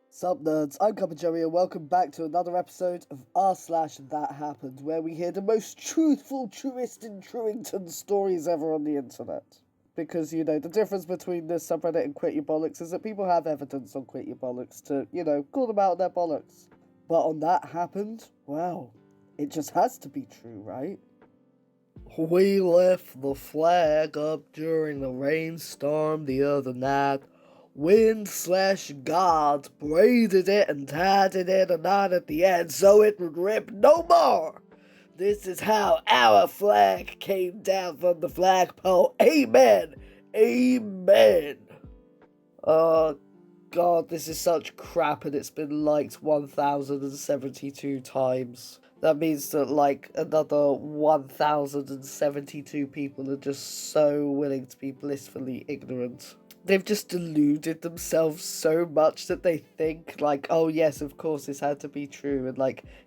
Sup nerds, I'm CuppaJoey and welcome back to another episode of r/That Happened, where we hear the most truthful, truest and truington stories ever on the internet. Because, the difference between this subreddit and Quit Your Bollocks is that people have evidence on Quit Your Bollocks to, call them out on their bollocks. But on That Happened, well, it just has to be true, right? We left the flag up during the rainstorm the other night. Wind/God braided it and tied it in a knot at the end so it would rip no more. This is how our flag came down from the flagpole. Amen. Amen. Oh, God, this is such crap and it's been liked 1,072 times. That means that, another 1,072 people are just so willing to be blissfully ignorant. They've just deluded themselves so much that they think, oh yes, of course this had to be true, and,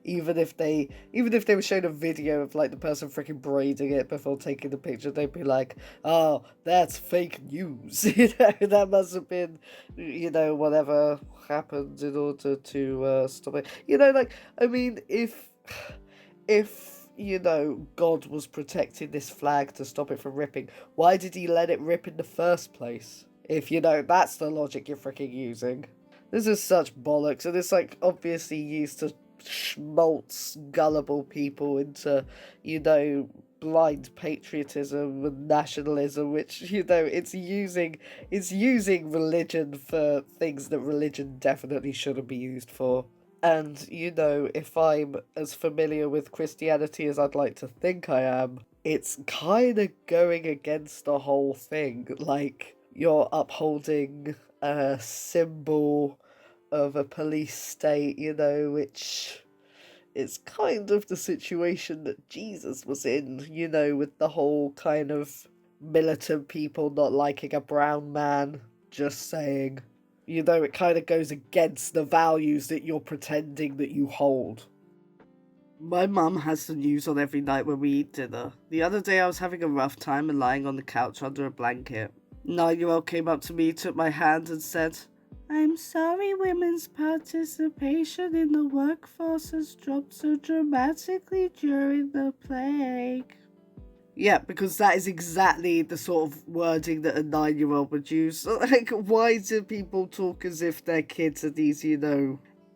even if they were shown a video of, the person freaking braiding it before taking the picture, they'd be like, oh, that's fake news. That must have been, whatever happened in order to stop it. If God was protecting this flag to stop it from ripping, why did he let it rip in the first place? If, that's the logic you're freaking using. This is such bollocks, and it's, obviously used to schmaltz gullible people into, blind patriotism and nationalism, which, it's using religion for things that religion definitely shouldn't be used for. And, if I'm as familiar with Christianity as I'd like to think I am, it's kind of going against the whole thing. You're upholding a symbol of a police state, which is kind of the situation that Jesus was in, with the whole kind of militant people not liking a brown man, just saying. It kind of goes against the values that you're pretending that you hold. My mum has the news on every night when we eat dinner. The other day I was having a rough time and lying on the couch under a blanket. 9-year-old came up to me, took my hand and said, I'm sorry women's participation in the workforce has dropped so dramatically during the plague. Yeah, because that is exactly the sort of wording that a 9-year-old would use. Why do people talk as if their kids are these,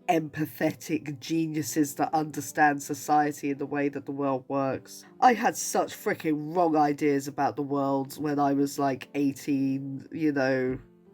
empathetic geniuses that understand society and the way that the world works? I had such freaking wrong ideas about the world when I was 18,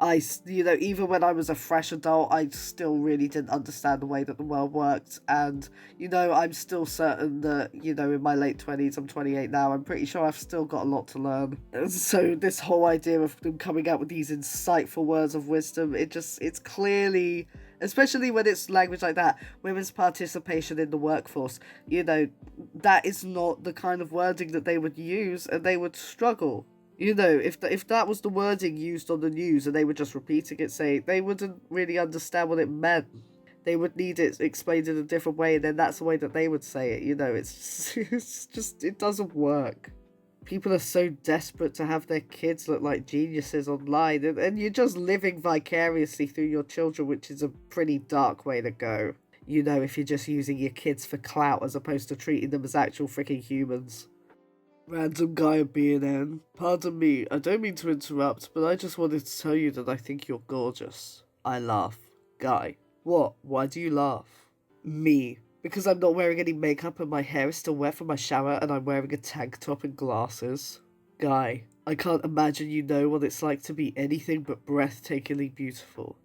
even when I was a fresh adult, I still really didn't understand the way that the world worked. And, I'm still certain that, in my late 20s, I'm 28 now, I'm pretty sure I've still got a lot to learn. So this whole idea of them coming out with these insightful words of wisdom, it's clearly, especially when it's language like that, women's participation in the workforce, that is not the kind of wording that they would use, and they would struggle. If that was the wording used on the news and they were just repeating it, they wouldn't really understand what it meant. They would need it explained in a different way, and then that's the way that they would say it. It's just, it doesn't work. People are so desperate to have their kids look like geniuses online, and you're just living vicariously through your children, which is a pretty dark way to go. If you're just using your kids for clout as opposed to treating them as actual freaking humans. Random guy at BNN. Pardon me, I don't mean to interrupt, but I just wanted to tell you that I think you're gorgeous. I laugh. Guy. What? Why do you laugh? Me. Because I'm not wearing any makeup and my hair is still wet from my shower and I'm wearing a tank top and glasses. Guy. I can't imagine you know what it's like to be anything but breathtakingly beautiful.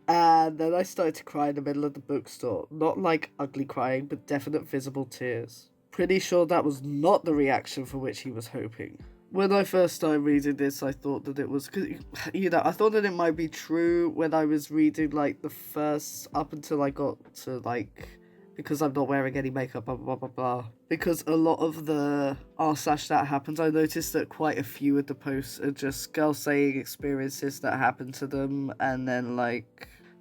And then I started to cry in the middle of the bookstore. Not ugly crying, but definite visible tears. Pretty sure that was not the reaction for which he was hoping. When I first started reading this, I thought that it was, I thought that it might be true when I was reading, the first, up until I got to, because I'm not wearing any makeup, blah, blah, blah, blah. Because a lot of the r/that happens, I noticed that quite a few of the posts are just girls saying experiences that happened to them, and then,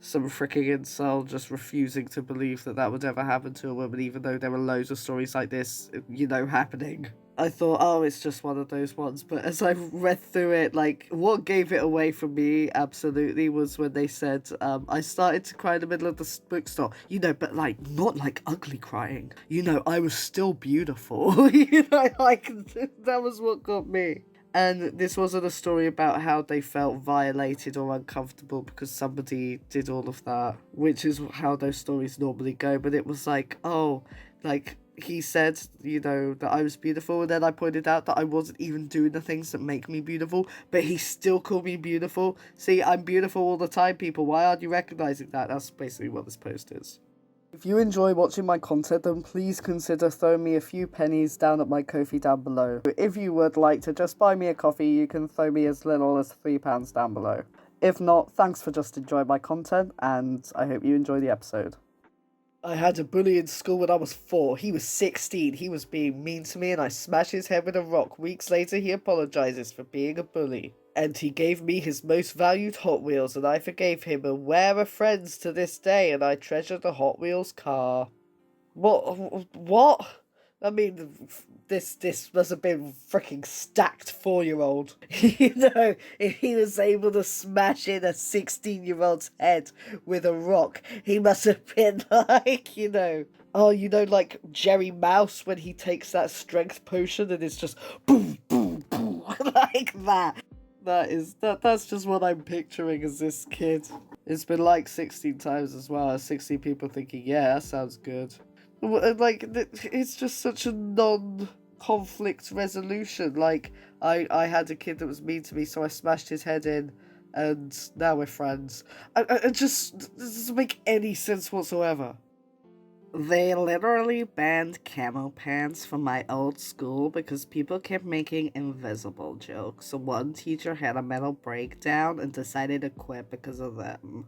some freaking incel just refusing to believe that would ever happen to a woman, even though there are loads of stories like this, happening. I thought, oh, it's just one of those ones. But as I read through it, like, what gave it away for me, absolutely, was when they said, I started to cry in the middle of the bookstore. But, like, not, like, ugly crying. I was still beautiful. Like, that was what got me. And this wasn't a story about how they felt violated or uncomfortable because somebody did all of that, which is how those stories normally go. But it was like, oh, like, he said, that I was beautiful, and then I pointed out that I wasn't even doing the things that make me beautiful, but he still called me beautiful. See, I'm beautiful all the time, people. Why aren't you recognizing that? That's basically what this post is. If you enjoy watching my content, then please consider throwing me a few pennies down at my Kofi down below. If you would like to just buy me a coffee, you can throw me as little as £3 down below. If not, thanks for just enjoying my content, and I hope you enjoy the episode. I had a bully in school when I was 4. He was 16. He was being mean to me and I smashed his head with a rock. Weeks later, he apologizes for being a bully. And he gave me his most valued Hot Wheels and I forgave him, and we're friends to this day, and I treasure the Hot Wheels car. What? I mean, this must have been freaking stacked 4-year-old. If he was able to smash in a 16-year-old's head with a rock, he must have been like, like Jerry Mouse when he takes that strength potion and it's just boom, boom, boom, like that. That's just what I'm picturing as this kid. It's been like 16 times as well, 16 people thinking, yeah, that sounds good. Like, it's just such a non-conflict resolution. Like, I had a kid that was mean to me, so I smashed his head in, and now we're friends. It just doesn't make any sense whatsoever. They literally banned camo pants from my old school because people kept making invisible jokes. So one teacher had a mental breakdown and decided to quit because of them.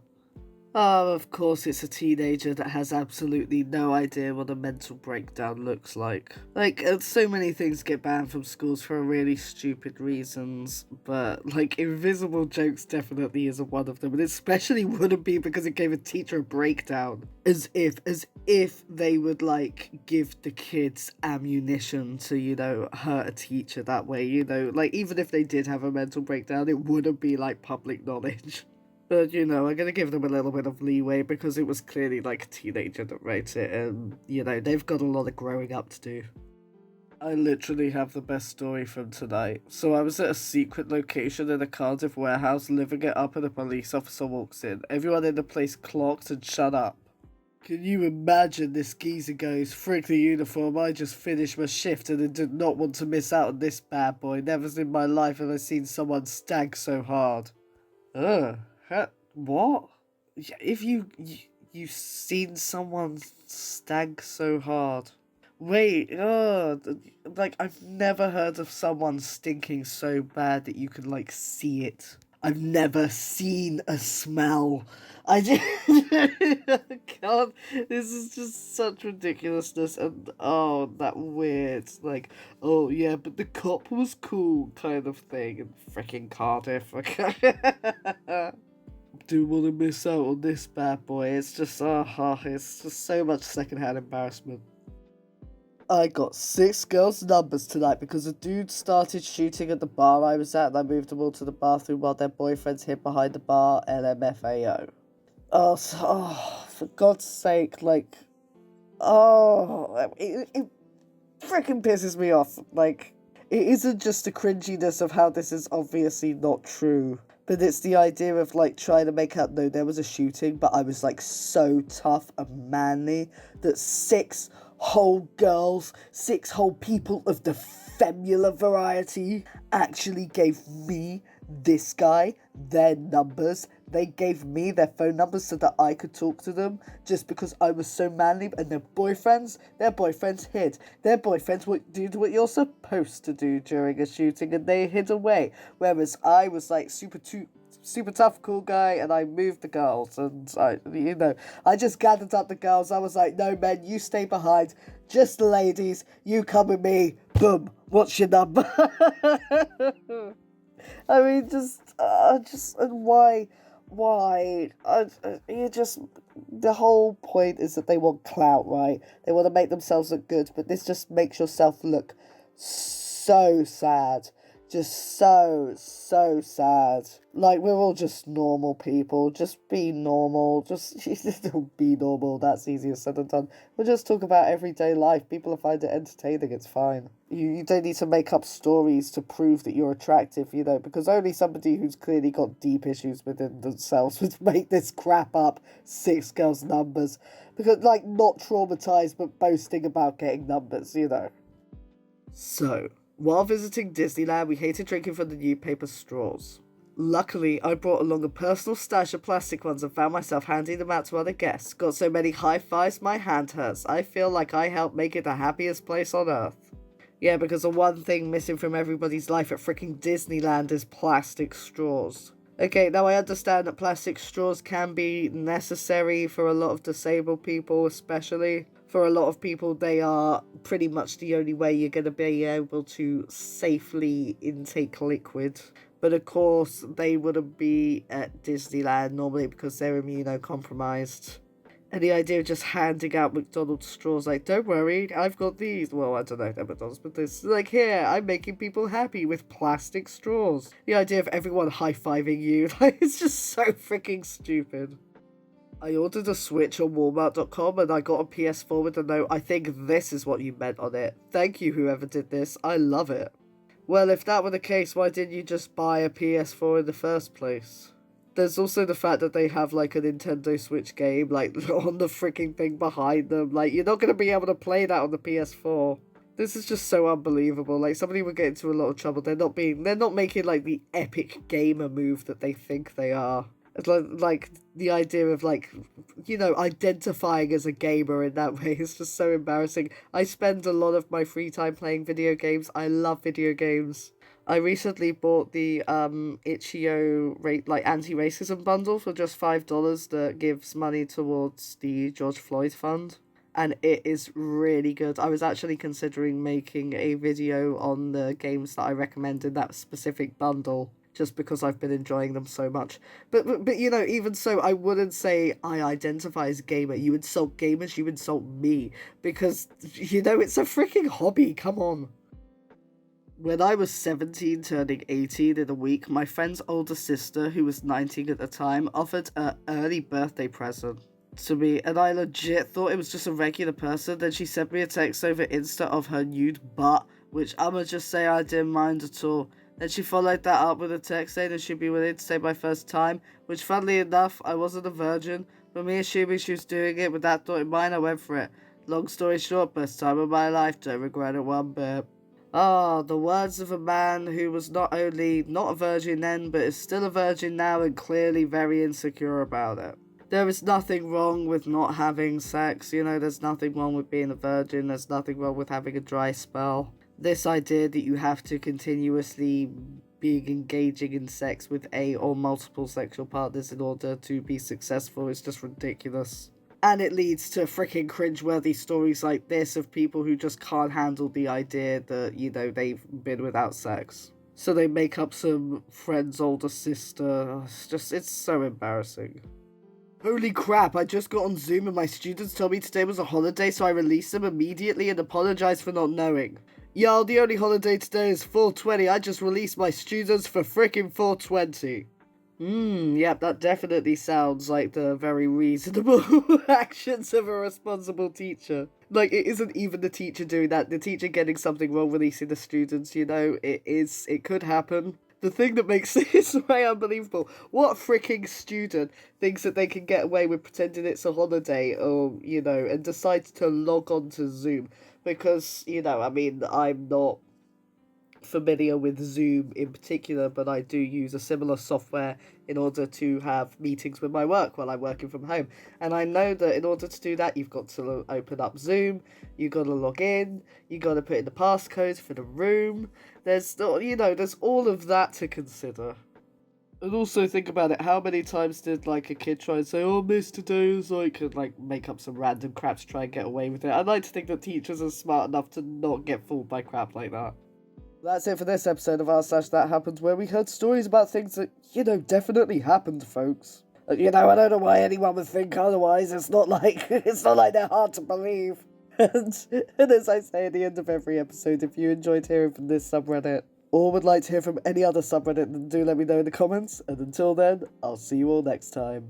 Oh, of course it's a teenager that has absolutely no idea what a mental breakdown looks like. Like, so many things get banned from schools for really stupid reasons, but, like, invisible jokes definitely isn't one of them, and especially wouldn't be because it gave a teacher a breakdown. As if they would, like, give the kids ammunition to, hurt a teacher that way, like, even if they did have a mental breakdown, it wouldn't be, like, public knowledge. But, I'm going to give them a little bit of leeway because it was clearly, like, a teenager that wrote it, and, they've got a lot of growing up to do. I literally have the best story from tonight. So I was at a secret location in a Cardiff warehouse, living it up, and a police officer walks in. Everyone in the place clocked and shut up. Can you imagine? This geezer goes, "Frick the uniform, I just finished my shift and I did not want to miss out on this bad boy. Never in my life have I seen someone stag so hard." What? If you've seen someone stag so hard? Wait, like, I've never heard of someone stinking so bad that you can, like, see it. I've never seen a smell. I just God, this is just such ridiculousness, and that weird, like, oh yeah, but the cop was cool kind of thing in freaking Cardiff. Do want to miss out on this bad boy. It's just so much secondhand embarrassment. I got 6 girls' numbers tonight because a dude started shooting at the bar I was at, and I moved them all to the bathroom while their boyfriends hid behind the bar. LMFAO. For God's sake, like, it freaking pisses me off. Like, it isn't just the cringiness of how this is obviously not true, but it's the idea of, like, trying to make out, no, there was a shooting, but I was, like, so tough and manly that 6 whole girls, 6 whole people of the femula variety actually gave me, this guy, their numbers. They gave me their phone numbers so that I could talk to them just because I was so manly, and their boyfriends hid. Their boyfriends did what you're supposed to do during a shooting, and they hid away. Whereas I was like super tough, cool guy, and I moved the girls, and I just gathered up the girls. I was like, no, men, you stay behind. Just the ladies, you come with me. Boom, what's your number? I mean, and why? The whole point is that they want clout, right? They want to make themselves look good, but this just makes yourself look so sad. Just so sad. Like, we're all just normal people. Just be normal. Just be normal. That's easier said than done. We'll just talk about everyday life. People find it entertaining. It's fine. You don't need to make up stories to prove that you're attractive, because only somebody who's clearly got deep issues within themselves would make this crap up. 6 girls' numbers. Because, like, not traumatized, but boasting about getting numbers, So, while visiting Disneyland, we hated drinking from the new paper straws. Luckily, I brought along a personal stash of plastic ones and found myself handing them out to other guests. Got so many high fives, my hand hurts. I feel like I helped make it the happiest place on earth. Yeah, because the one thing missing from everybody's life at freaking Disneyland is plastic straws. Okay, now I understand that plastic straws can be necessary for a lot of disabled people, especially. For a lot of people, they are pretty much the only way you're going to be able to safely intake liquid. But of course, they wouldn't be at Disneyland normally because they're immunocompromised. And the idea of just handing out McDonald's straws, like, don't worry, I've got these. Well, I don't know, they're McDonald's, but this, like, here, I'm making people happy with plastic straws. The idea of everyone high-fiving you, like, it's just so freaking stupid. I ordered a Switch on Walmart.com and I got a PS4 with a note, I think this is what you meant on it. Thank you, whoever did this. I love it. Well, if that were the case, why didn't you just buy a PS4 in the first place? There's also the fact that they have, like, a Nintendo Switch game, like, on the freaking thing behind them. Like, you're not going to be able to play that on the PS4. This is just so unbelievable. Like, somebody would get into a lot of trouble. They're not making, like, the epic gamer move that they think they are. It's like the idea of, like, identifying as a gamer in that way is just so embarrassing. I spend a lot of my free time playing video games. I love video games. I recently bought the itch.io anti-racism bundle for just $5 that gives money towards the George Floyd Fund. And it is really good. I was actually considering making a video on the games that I recommend in that specific bundle, just because I've been enjoying them so much. But even so, I wouldn't say I identify as a gamer. You insult gamers, you insult me. Because, it's a freaking hobby, come on. When I was 17, turning 18 in a week, my friend's older sister, who was 19 at the time, offered an early birthday present to me, and I legit thought it was just a regular person. Then she sent me a text over Insta of her nude butt, which I'ma just say I didn't mind at all. Then she followed that up with a text saying that she'd be willing to take my first time, which funnily enough, I wasn't a virgin, but me assuming she was doing it with that thought in mind, I went for it. Long story short, best time of my life, don't regret it one bit. The words of a man who was not only not a virgin then, but is still a virgin now and clearly very insecure about it. There is nothing wrong with not having sex, there's nothing wrong with being a virgin, there's nothing wrong with having a dry spell. This idea that you have to continuously be engaging in sex with a or multiple sexual partners in order to be successful is just ridiculous. And it leads to freaking cringeworthy stories like this of people who just can't handle the idea that, they've been without sex. So they make up some friend's older sister. It's so embarrassing. Holy crap, I just got on Zoom and my students told me today was a holiday, so I released them immediately and apologized for not knowing. Y'all, the only holiday today is 420. I just released my students for freaking 420. Yep, that definitely sounds like the very reasonable actions of a responsible teacher. Like, it isn't even the teacher doing that. The teacher getting something wrong releasing the students, it could happen. The thing that makes this way unbelievable, what freaking student thinks that they can get away with pretending it's a holiday or, and decides to log on to Zoom? Because, I'm not familiar with Zoom in particular, but I do use a similar software in order to have meetings with my work while I'm working from home. And I know that in order to do that, you've got to open up Zoom, you've got to log in, you've got to put in the passcode for the room. There's all of that to consider. And also think about it, how many times did, a kid try and say, oh, miss, today was, and, make up some random crap to try and get away with it. I'd like to think that teachers are smart enough to not get fooled by crap like that. That's it for this episode of r/That Happened, where we heard stories about things that, definitely happened, folks. I don't know why anyone would think otherwise. It's not like they're hard to believe. And as I say at the end of every episode, if you enjoyed hearing from this subreddit or would like to hear from any other subreddit, then do let me know in the comments. And until then, I'll see you all next time.